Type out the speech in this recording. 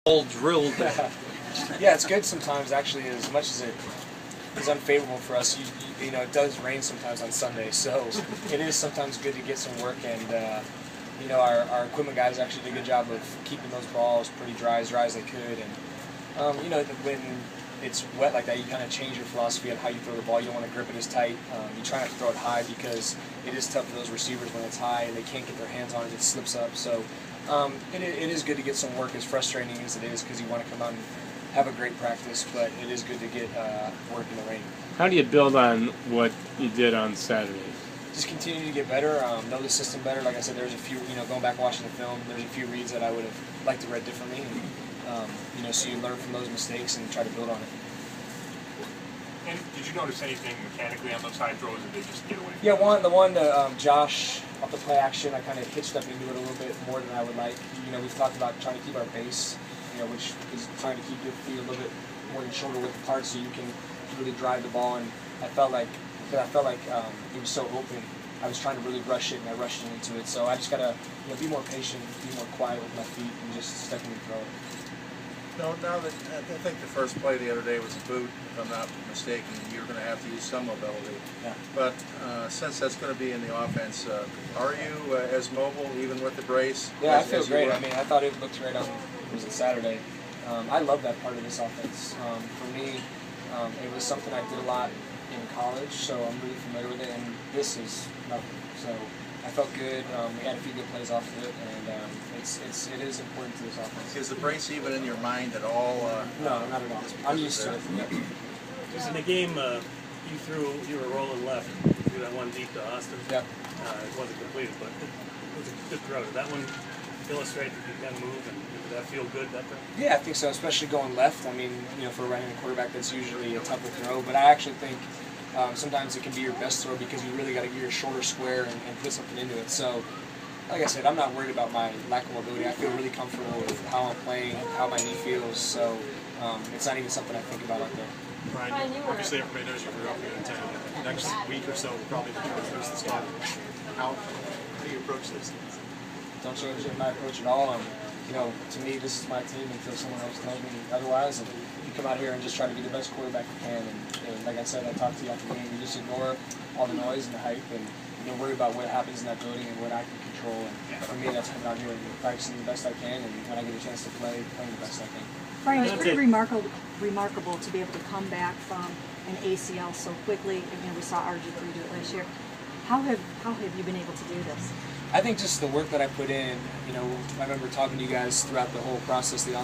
All drilled. Yeah, it's good sometimes actually. As much as it is unfavorable for us, you know, it does rain sometimes on Sunday, so it is sometimes good to get some work. And you know, our equipment guys actually did a good job of keeping those balls pretty dry as they could. And you know, when it's wet like that, you kind of change your philosophy on how you throw the ball. You don't want to grip it as tight. You try not to throw it high because it is tough for those receivers when it's high and they can't get their hands on it. It slips up. So it is good to get some work, as frustrating as it is, because you want to come out and have a great practice, but it is good to get work in the rain. How do you build on what you did on Saturday? Just continue to get better, know the system better. Like I said, there's a few, you know, going back watching the film, there's a few reads that I would have liked to read differently, and you know, so you learn from those mistakes and try to build on it. And did you notice anything mechanically on those high throws, or did they just get away? Yeah, the one to Josh off the play action, I kind of hitched up into it a little bit more than I would like. You know, we've talked about trying to keep our base, you know, which is trying to keep your feet a little bit more than shoulder width apart, so you can really drive the ball. And I felt like it was so open. I was trying to really rush it, and I rushed it into it. So I just gotta, you know, be more patient, be more quiet with my feet, and just step in and throw it. No, now that I think the first play the other day was a boot, if I'm not mistaken, you're going to have to use some mobility. Yeah. But since that's going to be in the offense, are you as mobile even with the brace? Yeah, I feel great. I mean, I thought it looked great on Saturday. I love that part of this offense. For me, it was something I did a lot in college, so I'm really familiar with it, and this is nothing. So I felt good. We had a few good plays off of it, and it is important to this offense. Is the brace even in your mind at all? No, not at all. I'm used to it. Because in the game, you were rolling left, you threw that one deep to Austin. Yeah. It wasn't completed, but it was a good throw. Did that one illustrate that you can move, and did that feel good, that throw? Yeah, I think so, especially going left. I mean, you know, for a right-handed quarterback, that's usually a tougher throw, but I actually think sometimes it can be your best throw because you really got to get your shoulder square and put something into it. So, like I said, I'm not worried about my lack of mobility. I feel really comfortable with how I'm playing, how my knee feels, so it's not even something I think about out there. Ryan, obviously everybody knows you grew up here in town. Next week or so will probably be the start. How do you approach this? Don't change my approach at all. You know, to me, this is my team until someone else tells me otherwise. And you come out here and just try to be the best quarterback you can. And like I said, I talked to you after the game. You just ignore all the noise and the hype, and you don't worry about what happens in that building and what I can control. And for me, that's coming out here and practicing the best I can. And when I get a chance to play, playing the best I can. Brian, it's pretty remarkable to be able to come back from an ACL so quickly. Again, we saw RG3 do it last year. How have you been able to do this? I think just the work that I put in. You know, I remember talking to you guys throughout the whole process, the